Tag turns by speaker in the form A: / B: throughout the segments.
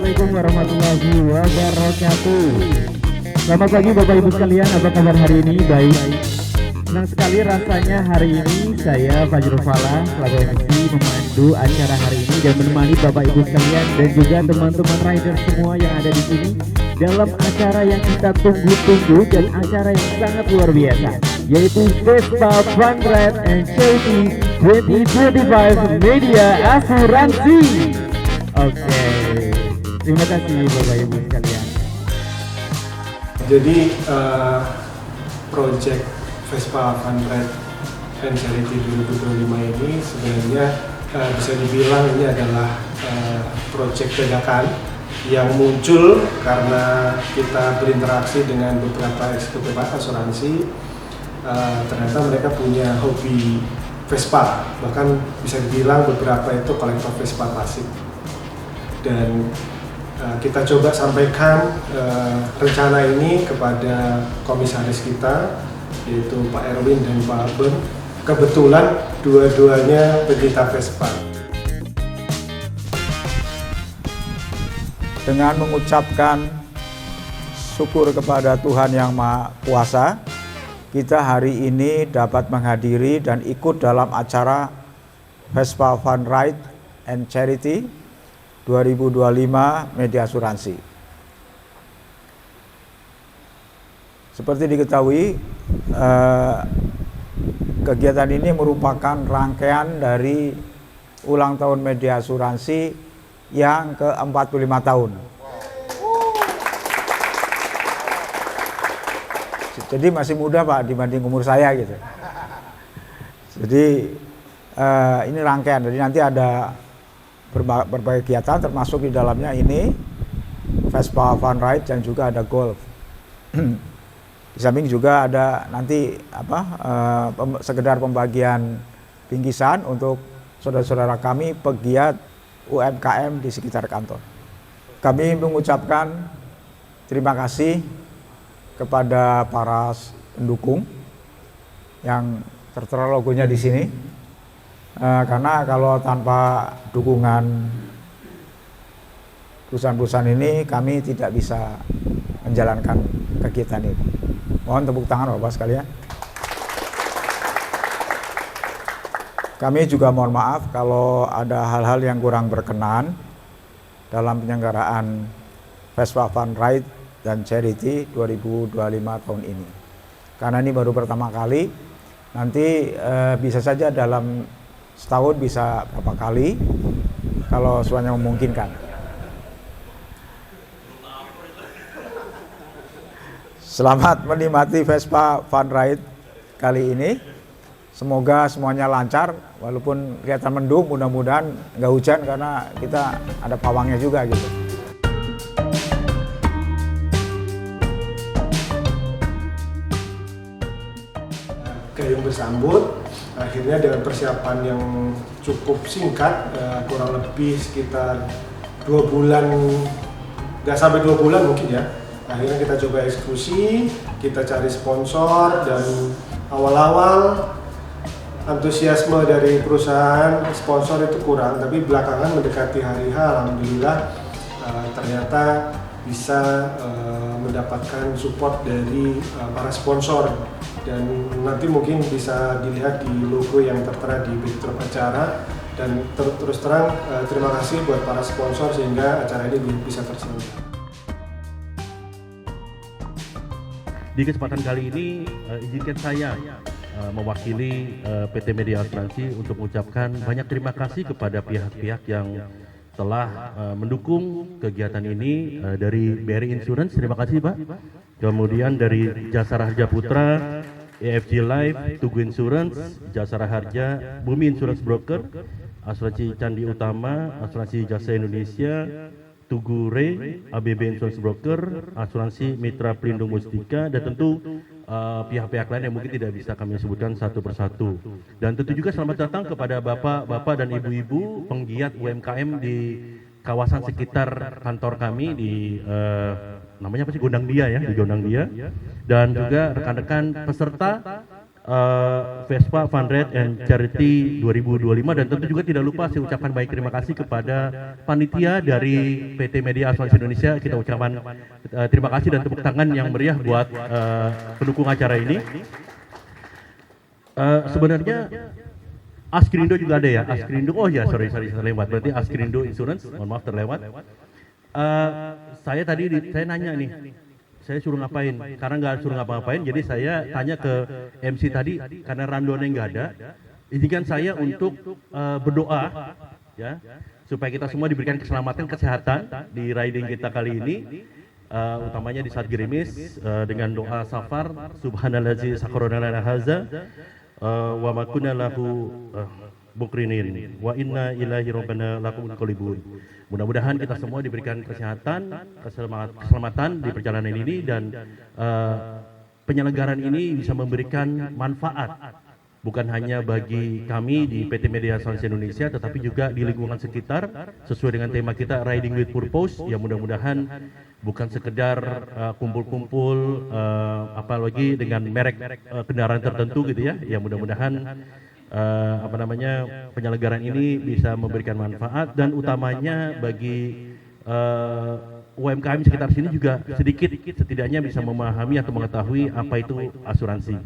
A: Assalamualaikum warahmatullahi wabarakatuh. Selamat pagi Bapak Ibu sekalian, apa kabar hari ini? Baik. Senang sekali rasanya hari ini saya Fajrul Falah selaku MC memandu acara hari ini dan menemani Bapak Ibu sekalian dan juga teman-teman rider semua yang ada di sini dalam acara yang kita tunggu-tunggu dan acara yang sangat luar biasa, yaitu Vespa Fun Ride and Charity 2025 Media Asuransi. Oke, terima kasih Bapak Ibu sekalian.
B: Jadi project Vespa Fun Ride and Charity 2025 ini sebenarnya bisa dibilang ini adalah project dadakan yang muncul karena kita berinteraksi dengan beberapa eksekutif asuransi. Ternyata mereka punya hobi Vespa, bahkan bisa dibilang beberapa itu kolektor Vespa klasik. Dan kita coba sampaikan rencana ini kepada komisaris kita, yaitu Pak Erwin dan Pak Ben. Kebetulan dua-duanya pecinta Vespa.
C: Dengan mengucapkan syukur kepada Tuhan Yang Maha Kuasa, kita hari ini dapat menghadiri dan ikut dalam acara Vespa Fun Ride and Charity 2025 Media Asuransi. Seperti diketahui, kegiatan ini merupakan rangkaian dari ulang tahun Media Asuransi yang ke-45 tahun. Jadi masih muda Pak dibanding umur saya gitu. Jadi ini rangkaian, jadi nanti ada berbagai kegiatan termasuk di dalamnya ini Vespa Fun Ride dan juga ada golf. Di samping juga ada nanti sekedar pembagian bingkisan untuk saudara-saudara kami pegiat UMKM di sekitar kantor. Kami mengucapkan terima kasih kepada para pendukung yang tertera logonya di sini. Karena kalau tanpa dukungan perusahaan-perusahaan ini kami tidak bisa menjalankan kegiatan ini. Mohon tepuk tangan Bapak sekalian. Kami juga mohon maaf kalau ada hal-hal yang kurang berkenan dalam penyelenggaraan Vespa Fun Ride dan Charity 2025 tahun ini. Karena ini baru pertama kali, nanti bisa saja dalam setahun bisa berapa kali kalau semuanya memungkinkan. Selamat menikmati Vespa Fun Ride kali ini. Semoga semuanya lancar, walaupun kelihatan mendung, mudah-mudahan nggak hujan karena kita ada pawangnya juga gitu.
B: Gayung bersambut, akhirnya dengan persiapan yang cukup singkat, kurang lebih sekitar 2 bulan, nggak sampai 2 bulan mungkin ya. Akhirnya kita coba eksekusi, kita cari sponsor, dan awal-awal antusiasme dari perusahaan sponsor itu kurang, tapi belakangan mendekati hari H, alhamdulillah ternyata bisa mendapatkan support dari para sponsor, dan nanti mungkin bisa dilihat di logo yang tertera di backdrop acara. Dan terus terang terima kasih buat para sponsor sehingga acara ini bisa terselenggara.
D: Di kesempatan kali ini izinkan saya mewakili PT Media Asuransi untuk mengucapkan banyak terima kasih kepada pihak-pihak yang telah mendukung kegiatan ini. Dari BRI Insurance, terima kasih Pak. Kemudian dari Jasara Harja Putra, EFG Life, Tugu Insurance, Jasara Harja, Bumi Insurance Broker, Asuransi Candi Utama, Asuransi Jasa Indonesia, Tugu Re, ABB Insurance Broker, Asuransi Mitra Pelindung Mustika, dan tentu pihak-pihak lain yang mungkin tidak bisa kami sebutkan satu persatu. Dan tentu juga selamat datang kepada bapak-bapak dan ibu-ibu penggiat UMKM di kawasan sekitar kantor kami di namanya apa sih, Gondang Dia ya, di Gondang Dia, dan juga rekan-rekan peserta Vespa Fun Ride and Charity 2025, dan tentu juga tidak lupa saya ucapkan baik terima kasih kepada panitia dari PT Media Asuransi Indonesia. Kita ucapkan terima kasih dan tepuk tangan yang meriah buat pendukung acara ini. Sebenarnya Askrindo juga ada ya, Askrindo, oh ya sorry terlewat, berarti Askrindo Insurance, mohon maaf terlewat. Saya nanya nih, saya suruh ngapain, karena nggak suruh ngapa-ngapain, jadi saya tanya ke MC tadi, karena randonnya nggak ada, izinkan saya untuk berdoa, ya, supaya kita semua diberikan keselamatan, kesehatan di riding kita kali ini, utamanya di saat gerimis, dengan doa safar, subhanallazi sakharana lana hadza, wa ma kunna lahu mukrinin wa inna ilahi rabbana lamunqalibun. Mudah-mudahan kita semua diberikan kesehatan, keselamatan di perjalanan ini, dan penyelenggaraan ini bisa memberikan manfaat bukan hanya bagi kami di PT Media Asuransi Indonesia, tetapi juga di lingkungan sekitar sesuai dengan tema kita Riding with Purpose, yang mudah-mudahan bukan sekedar kumpul-kumpul apalagi dengan merek kendaraan tertentu gitu ya. Ya mudah-mudahan penyelenggaraan ini bisa memberikan manfaat, dan utamanya bagi UMKM sekitar sini juga sedikit setidaknya bisa memahami atau mengetahui apa itu asuransi.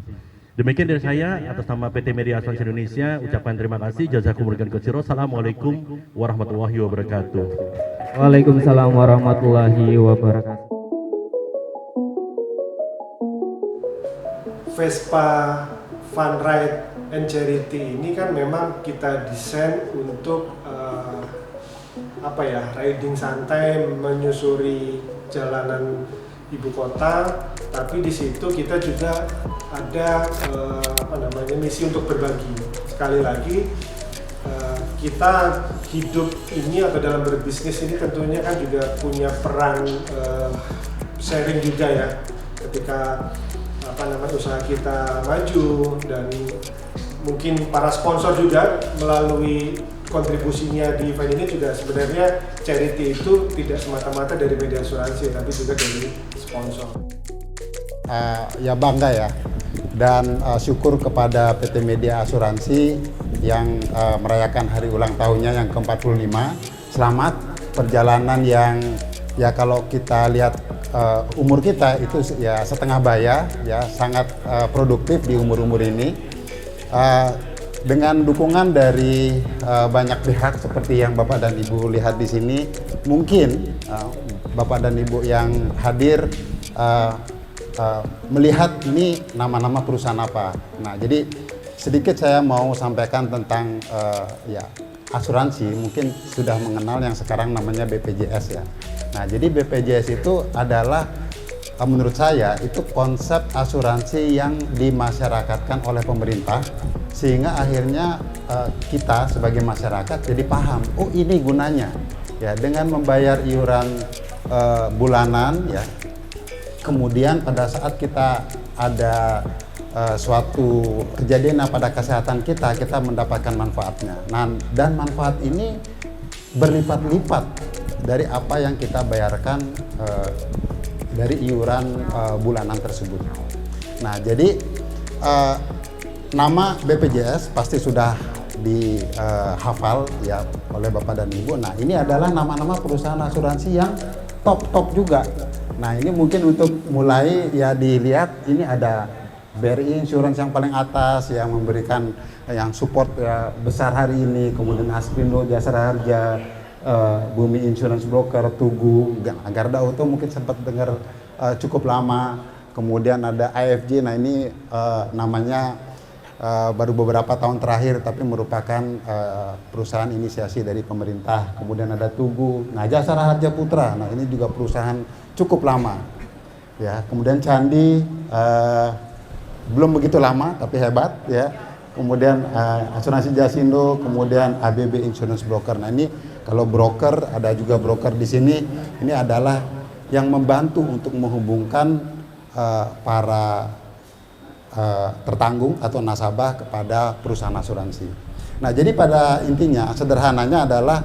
D: Demikian dari saya atas nama PT Media Asuransi Indonesia, ucapan terima kasih, jazakumullah khairan. Assalamualaikum warahmatullahi wabarakatuh.
A: Waalaikumsalam warahmatullahi wabarakatuh.
B: Vespa Fun Ride and Charity ini kan memang kita desain untuk riding santai menyusuri jalanan ibu kota, tapi di situ kita juga ada misi untuk berbagi. Sekali lagi kita hidup ini atau dalam berbisnis ini tentunya kan juga punya peran sharing juga ya. Ketika usaha kita maju, dan mungkin para sponsor juga melalui kontribusinya di event ini juga sebenarnya charity itu tidak semata-mata dari media asuransi, tapi juga dari sponsor.
E: Ya bangga ya, dan syukur kepada PT Media Asuransi yang merayakan hari ulang tahunnya yang ke-45. Selamat perjalanan yang ya kalau kita lihat umur kita itu ya setengah baya ya, sangat produktif di umur-umur ini. Dengan dukungan dari banyak pihak seperti yang Bapak dan Ibu lihat di sini, mungkin Bapak dan Ibu yang hadir melihat ini nama-nama perusahaan apa. Nah, jadi sedikit saya mau sampaikan tentang asuransi. Mungkin sudah mengenal yang sekarang namanya BPJS ya. Nah, jadi BPJS itu adalah menurut saya itu konsep asuransi yang dimasyarakatkan oleh pemerintah, sehingga akhirnya kita sebagai masyarakat jadi paham, oh ini gunanya ya, dengan membayar iuran bulanan ya. Kemudian pada saat kita ada suatu kejadian pada kesehatan kita mendapatkan manfaatnya. Nah, dan manfaat ini berlipat-lipat dari apa yang kita bayarkan dari iuran bulanan tersebut. Nah, jadi nama BPJS pasti sudah dihafal ya oleh Bapak dan Ibu. Nah, ini adalah nama-nama perusahaan asuransi yang top-top juga. Nah, ini mungkin untuk mulai ya dilihat, ini ada BRI Insurance yang paling atas yang memberikan yang support ya, besar hari ini, kemudian Askrindo, Jasara Harja, Bumi Insurance Broker, Tugu, Garda Auto mungkin sempat dengar cukup lama. Kemudian ada AFJ, nah ini namanya baru beberapa tahun terakhir tapi merupakan perusahaan inisiasi dari pemerintah. Kemudian ada Tugu, nah Jasara Harja Putra, nah ini juga perusahaan cukup lama. Ya, kemudian Candi belum begitu lama tapi hebat ya. Kemudian Asuransi Jasindo, kemudian ABB Insurance Broker. Nah, ini kalau broker, ada juga broker di sini. Ini adalah yang membantu untuk menghubungkan para tertanggung atau nasabah kepada perusahaan asuransi. Nah, jadi pada intinya sederhananya adalah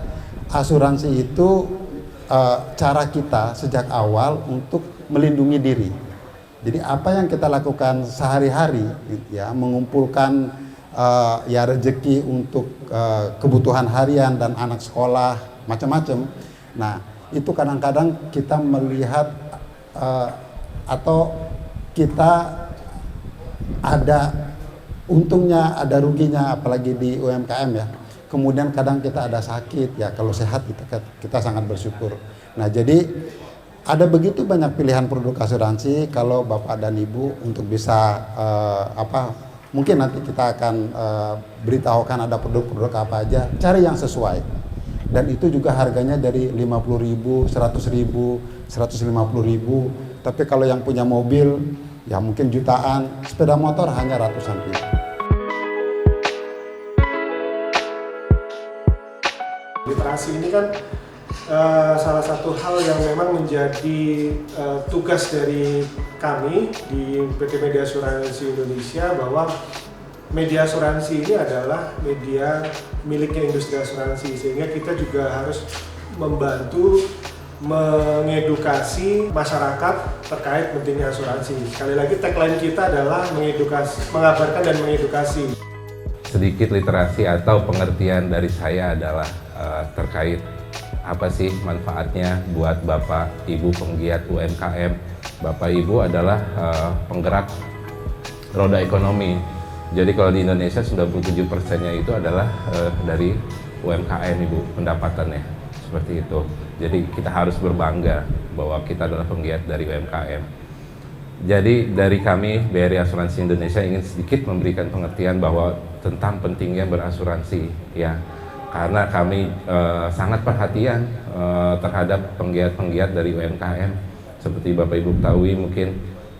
E: asuransi itu cara kita sejak awal untuk melindungi diri. Jadi apa yang kita lakukan sehari-hari, ya, mengumpulkan ya rezeki untuk kebutuhan harian dan anak sekolah macam-macam. Nah, itu kadang-kadang kita melihat atau kita ada untungnya, ada ruginya, apalagi di UMKM ya. Kemudian kadang kita ada sakit ya, kalau sehat kita sangat bersyukur. Nah, jadi ada begitu banyak pilihan produk asuransi. Kalau Bapak dan Ibu untuk bisa mungkin nanti kita akan beritahukan ada produk-produk apa aja, cari yang sesuai. Dan itu juga harganya dari 50.000, 100.000, 150.000. Tapi kalau yang punya mobil ya mungkin jutaan, sepeda motor hanya ratusan ribu.
B: Literasi ini kan salah satu hal yang memang menjadi tugas dari kami di PT Media Asuransi Indonesia, bahwa media asuransi ini adalah media miliknya industri asuransi, sehingga kita juga harus membantu mengedukasi masyarakat terkait pentingnya asuransi. Sekali lagi tagline kita adalah mengedukasi, mengabarkan dan mengedukasi.
F: Sedikit literasi atau pengertian dari saya adalah terkait apa sih manfaatnya buat Bapak Ibu penggiat UMKM. Bapak Ibu adalah penggerak roda ekonomi. Jadi kalau di Indonesia 97%-nya itu adalah dari UMKM, Ibu, pendapatannya. Seperti itu. Jadi kita harus berbangga bahwa kita adalah penggiat dari UMKM. Jadi dari kami BRI Asuransi Indonesia ingin sedikit memberikan pengertian bahwa tentang pentingnya berasuransi, ya. Karena kami sangat perhatian terhadap penggiat-penggiat dari UMKM. Seperti Bapak Ibu ketahui, mungkin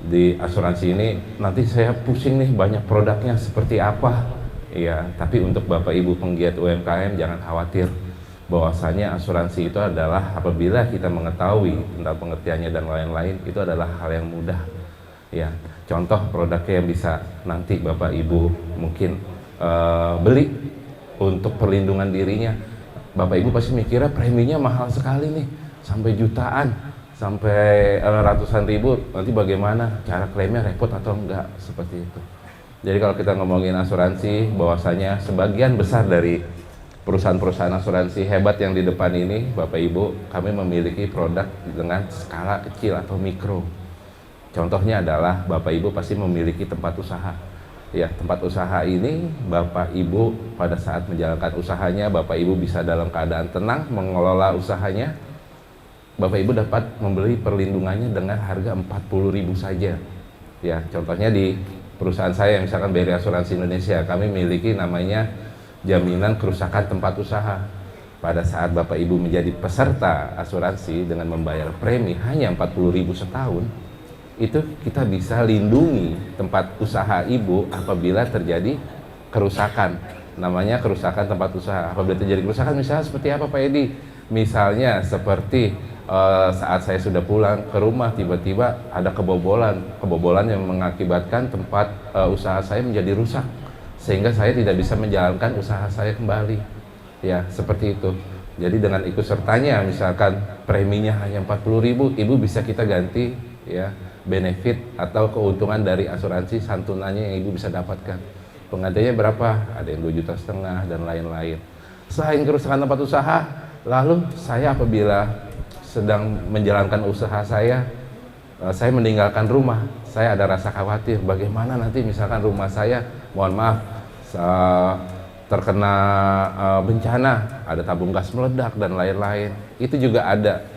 F: di asuransi ini nanti saya pusing nih banyak produknya seperti apa, ya. Tapi untuk Bapak Ibu penggiat UMKM jangan khawatir, bahwasanya asuransi itu adalah apabila kita mengetahui tentang pengertiannya dan lain-lain, itu adalah hal yang mudah, ya. Contoh produknya yang bisa nanti Bapak Ibu mungkin beli untuk perlindungan dirinya. Bapak Ibu pasti mikirnya preminya mahal sekali nih, sampai jutaan, sampai ratusan ribu. Nanti bagaimana cara klaimnya, repot atau enggak, seperti itu. Jadi kalau kita ngomongin asuransi, bahwasanya sebagian besar dari perusahaan-perusahaan asuransi hebat yang di depan ini, Bapak Ibu, kami memiliki produk dengan skala kecil atau mikro. Contohnya adalah Bapak Ibu pasti memiliki tempat usaha. Ya, tempat usaha ini Bapak Ibu pada saat menjalankan usahanya, Bapak Ibu bisa dalam keadaan tenang mengelola usahanya. Bapak Ibu dapat membeli perlindungannya dengan harga 40.000 saja. Ya, contohnya di perusahaan saya, misalkan BRI Asuransi Indonesia, kami memiliki namanya jaminan kerusakan tempat usaha. Pada saat Bapak Ibu menjadi peserta asuransi dengan membayar premi hanya 40.000 setahun, itu kita bisa lindungi tempat usaha Ibu apabila terjadi kerusakan. Namanya kerusakan tempat usaha. Apabila terjadi kerusakan misalnya seperti apa, Pak Edi? Misalnya seperti saat saya sudah pulang ke rumah, tiba-tiba ada kebobolan yang mengakibatkan tempat usaha saya menjadi rusak, sehingga saya tidak bisa menjalankan usaha saya kembali. Ya, seperti itu. Jadi dengan ikut sertanya, misalkan preminya hanya 40.000, Ibu bisa kita ganti, ya, benefit atau keuntungan dari asuransi santunannya yang Ibu bisa dapatkan. Penggantinya berapa? Ada yang 2,5 juta dan lain-lain. Selain kerusakan tempat usaha, lalu saya apabila sedang menjalankan usaha saya meninggalkan rumah, saya ada rasa khawatir bagaimana nanti misalkan rumah saya, mohon maaf, terkena bencana, ada tabung gas meledak dan lain-lain. Itu juga ada.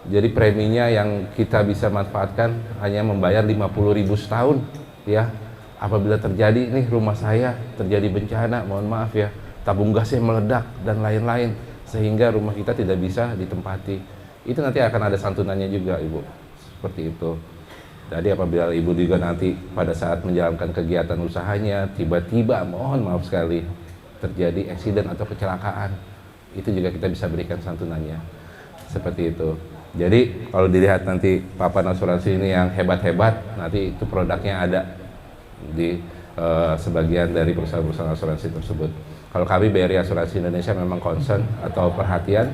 F: Jadi preminya yang kita bisa manfaatkan hanya membayar 50.000 setahun, ya. Apabila terjadi nih rumah saya terjadi bencana, mohon maaf ya, tabung gasnya meledak dan lain-lain, sehingga rumah kita tidak bisa ditempati. Itu nanti akan ada santunannya juga, Ibu. Seperti itu. Jadi apabila Ibu juga nanti pada saat menjalankan kegiatan usahanya, tiba-tiba, mohon maaf sekali, terjadi eksiden atau kecelakaan, itu juga kita bisa berikan santunannya. Seperti itu. Jadi kalau dilihat nanti papan asuransi ini yang hebat-hebat, nanti itu produknya ada di sebagian dari perusahaan-perusahaan asuransi tersebut. Kalau kami BRI Asuransi Indonesia memang concern atau perhatian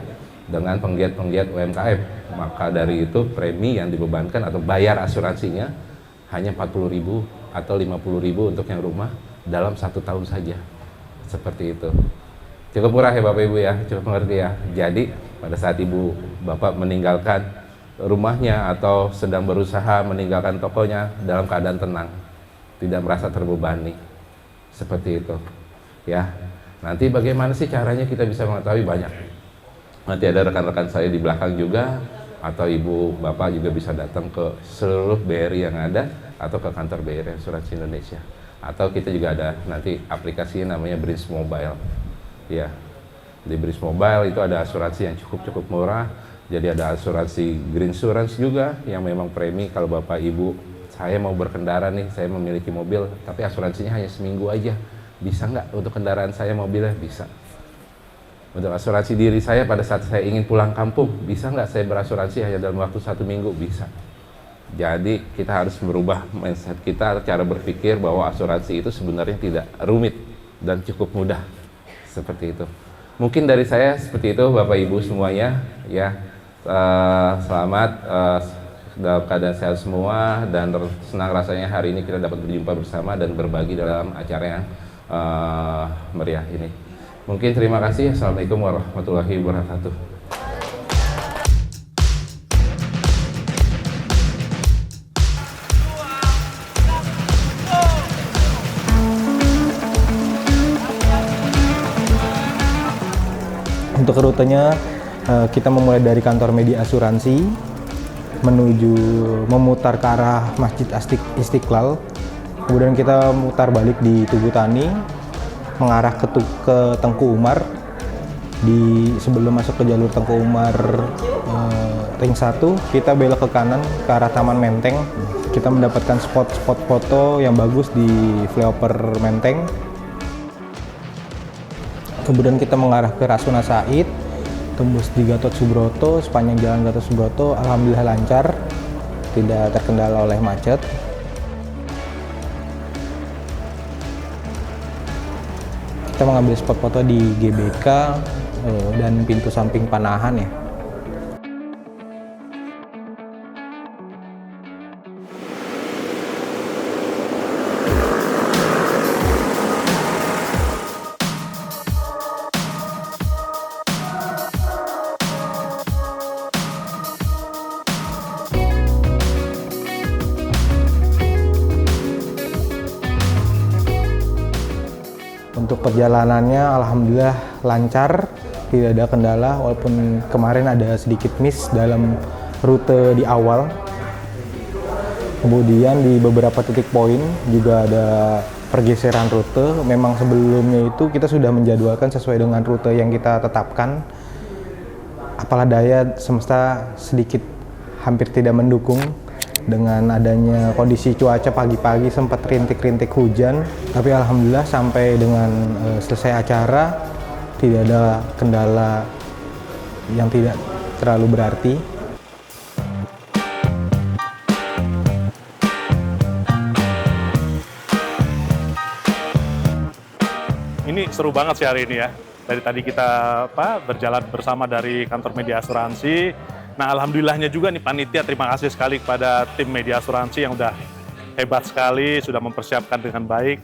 F: dengan penggiat-penggiat UMKM, maka dari itu premi yang dibebankan atau bayar asuransinya hanya 40.000 atau 50.000 untuk yang rumah dalam 1 tahun saja. Seperti itu. Cukup murah ya Bapak Ibu ya, cukup mengerti ya. Jadi pada saat Ibu Bapak meninggalkan rumahnya atau sedang berusaha meninggalkan tokonya dalam keadaan tenang, tidak merasa terbebani. Seperti itu. Ya. Nanti bagaimana sih caranya kita bisa mengetahui? Banyak. Nanti ada rekan-rekan saya di belakang juga, atau Ibu Bapak juga bisa datang ke seluruh BRI yang ada atau ke kantor BRI Asuransi Indonesia. Atau kita juga ada nanti aplikasinya namanya Brins Mobile. Ya. Di Brins Mobile itu ada asuransi yang cukup murah. Jadi ada asuransi Green Insurance juga yang memang premi kalau Bapak Ibu saya mau berkendara nih, saya memiliki mobil tapi asuransinya hanya seminggu aja. Bisa nggak untuk kendaraan saya mobilnya? Bisa. Untuk asuransi diri saya pada saat saya ingin pulang kampung, bisa nggak saya berasuransi hanya dalam waktu 1 minggu? Bisa. Jadi kita harus merubah mindset kita, cara berpikir bahwa asuransi itu sebenarnya tidak rumit dan cukup mudah. Seperti itu. Mungkin dari saya seperti itu Bapak Ibu semuanya ya. Selamat dalam keadaan sehat semua dan senang rasanya hari ini kita dapat berjumpa bersama dan berbagi dalam acara yang meriah ini. Mungkin terima kasih. Assalamualaikum warahmatullahi wabarakatuh.
G: Untuk rutenya kita memulai dari kantor Media Asuransi menuju memutar ke arah Masjid Istiqlal. Kemudian kita mutar balik di Tugu Tani, mengarah ke Tengku Umar. Sebelum masuk ke jalur Tengku Umar ring 1, kita belok ke kanan ke arah Taman Menteng. Kita mendapatkan spot-spot foto yang bagus di flyover Menteng. Kemudian kita mengarah ke Rasuna Said, tembus di Gatot Subroto. Sepanjang jalan Gatot Subroto alhamdulillah lancar, tidak terkendala oleh macet. Kita mengambil spot foto di GBK dan pintu samping Panahan ya. Untuk perjalanannya alhamdulillah lancar, tidak ada kendala walaupun kemarin ada sedikit miss dalam rute di awal. Kemudian di beberapa titik poin juga ada pergeseran rute. Memang sebelumnya itu kita sudah menjadwalkan sesuai dengan rute yang kita tetapkan. Apalah daya semesta sedikit hampir tidak mendukung. Dengan adanya kondisi cuaca pagi-pagi sempat rintik-rintik hujan, tapi alhamdulillah sampai dengan selesai acara tidak ada kendala yang tidak terlalu berarti.
H: Ini seru banget sih hari ini ya. Dari tadi kita berjalan bersama dari kantor Media Asuransi. Nah, alhamdulillahnya juga nih panitia, terima kasih sekali kepada tim Media Asuransi yang udah hebat sekali, sudah mempersiapkan dengan baik.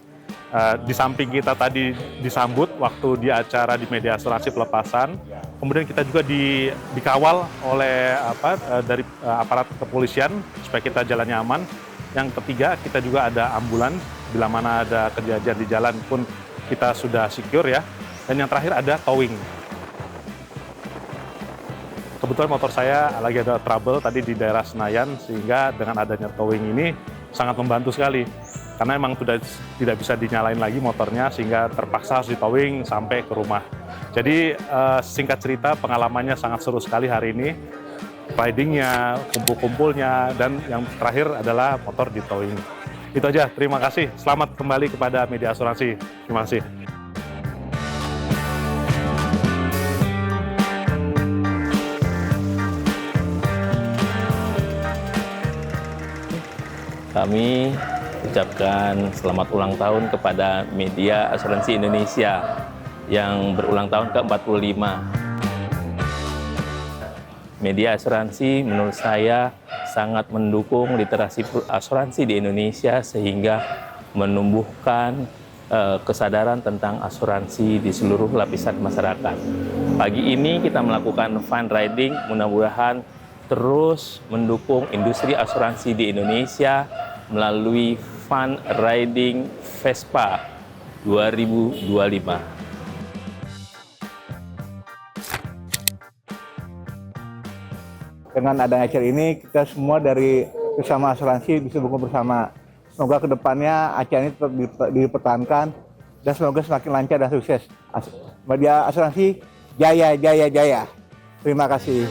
H: Di samping kita tadi disambut waktu di acara di Media Asuransi pelepasan. Kemudian kita juga dikawal oleh dari aparat kepolisian supaya kita jalannya aman. Yang ketiga, kita juga ada ambulan, bila mana ada kejadian di jalan pun kita sudah secure ya. Dan yang terakhir ada towing. Kebetulan motor saya lagi ada trouble tadi di daerah Senayan, sehingga dengan adanya towing ini sangat membantu sekali. Karena memang sudah tidak bisa dinyalain lagi motornya, sehingga terpaksa harus di-towing sampai ke rumah. Jadi singkat cerita pengalamannya sangat seru sekali hari ini. Ridingnya, kumpul-kumpulnya, dan yang terakhir adalah motor di-towing. Itu aja, terima kasih. Selamat kembali kepada Media Asuransi. Terima kasih.
I: Kami ucapkan selamat ulang tahun kepada Media Asuransi Indonesia yang berulang tahun ke-45. Media asuransi menurut saya sangat mendukung literasi asuransi di Indonesia sehingga menumbuhkan kesadaran tentang asuransi di seluruh lapisan masyarakat. Pagi ini kita melakukan fun riding, mudah-mudahan terus mendukung industri asuransi di Indonesia melalui fun riding Vespa 2025.
J: Dengan adanya acara ini, kita semua dari Bersama Asuransi bisa bekerja bersama. Semoga kedepannya acara ini tetap dipertahankan dan semoga semakin lancar dan sukses. Media Asuransi jaya, jaya, jaya. Terima kasih.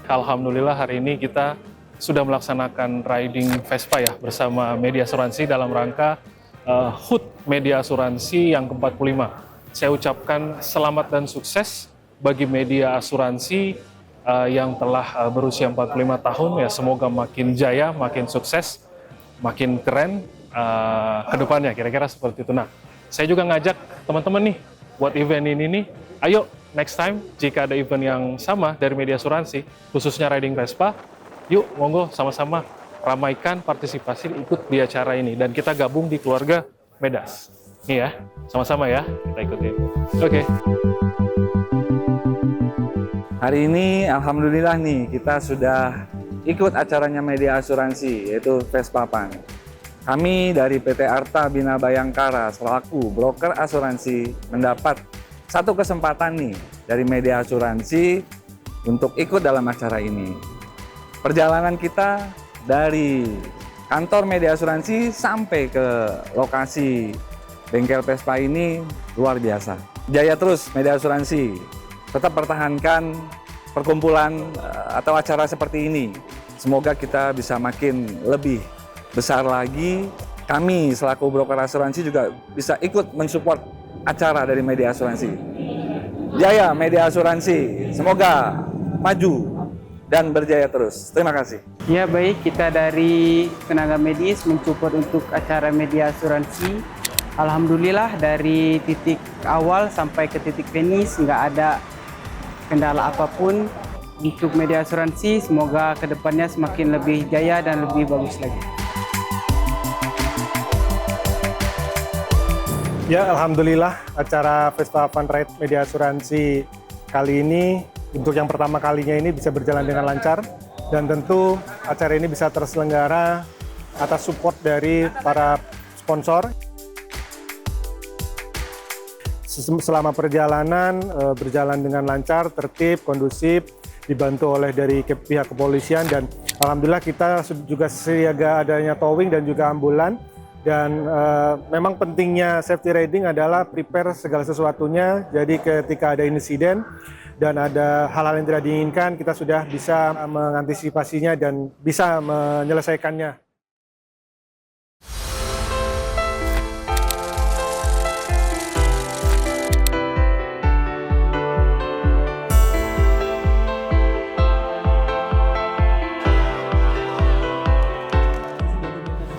H: Alhamdulillah hari ini kita sudah melaksanakan riding Vespa ya bersama Media Asuransi dalam rangka HUT Media Asuransi yang ke-45. Saya ucapkan selamat dan sukses bagi Media Asuransi yang telah berusia 45 tahun ya, semoga makin jaya, makin sukses, makin keren ke depannya, kira-kira seperti itu. Nah, saya juga ngajak teman-teman nih buat event ini nih, ayo next time jika ada event yang sama dari Media Asuransi, khususnya riding Vespa, yuk monggo sama-sama ramaikan partisipasi ikut di acara ini dan kita gabung di keluarga Medas. Nih ya, sama-sama ya, kita ikutin. Oke.
J: Hari ini alhamdulillah nih kita sudah ikut acaranya Media Asuransi yaitu Vespapan. Kami dari PT Arta Bina Bayangkara selaku broker asuransi mendapat satu kesempatan nih dari Media Asuransi untuk ikut dalam acara ini. Perjalanan kita dari kantor Media Asuransi sampai ke lokasi bengkel Vespa ini luar biasa. Jaya terus Media Asuransi, tetap pertahankan perkumpulan atau acara seperti ini. Semoga kita bisa makin lebih besar lagi. Kami selaku broker asuransi juga bisa ikut mensupport acara dari Media Asuransi. Jaya Media Asuransi, semoga maju dan berjaya terus. Terima kasih.
K: Ya baik, kita dari tenaga medis mensupport untuk acara Media Asuransi. Alhamdulillah dari titik awal sampai ke titik finish nggak ada kendala apapun untuk Media Asuransi. Semoga kedepannya semakin lebih jaya dan lebih bagus lagi.
B: Ya, alhamdulillah acara Vespa Fun Ride Media Asuransi kali ini untuk yang pertama kalinya ini bisa berjalan dengan lancar dan tentu acara ini bisa terselenggara atas support dari para sponsor. Selama perjalanan berjalan dengan lancar, tertib, kondusif, dibantu oleh dari pihak kepolisian dan alhamdulillah kita juga siaga adanya towing dan juga ambulan dan memang pentingnya safety riding adalah prepare segala sesuatunya, jadi ketika ada insiden dan ada hal-hal yang tidak diinginkan kita sudah bisa mengantisipasinya dan bisa menyelesaikannya.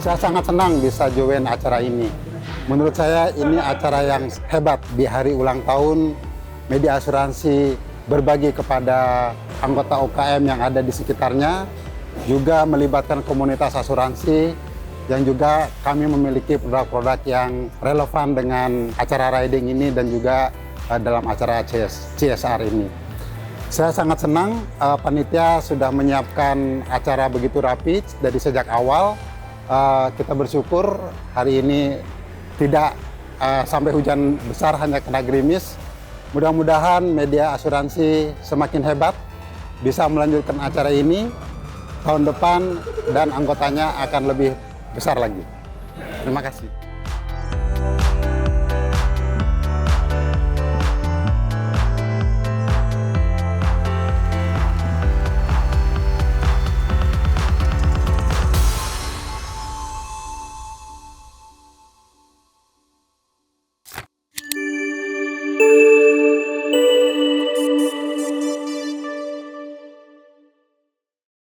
E: Saya sangat senang bisa join acara ini. Menurut saya ini acara yang hebat di hari ulang tahun Media Asuransi berbagi kepada anggota UKM yang ada di sekitarnya, juga melibatkan komunitas asuransi yang juga kami memiliki produk-produk yang relevan dengan acara riding ini dan juga dalam acara CSR ini. Saya sangat senang panitia sudah menyiapkan acara begitu rapi dari sejak awal. Kita bersyukur hari ini tidak sampai hujan besar, hanya kena gerimis. Mudah-mudahan Media Asuransi semakin hebat, bisa melanjutkan acara ini tahun depan dan anggotanya akan lebih besar lagi. Terima kasih.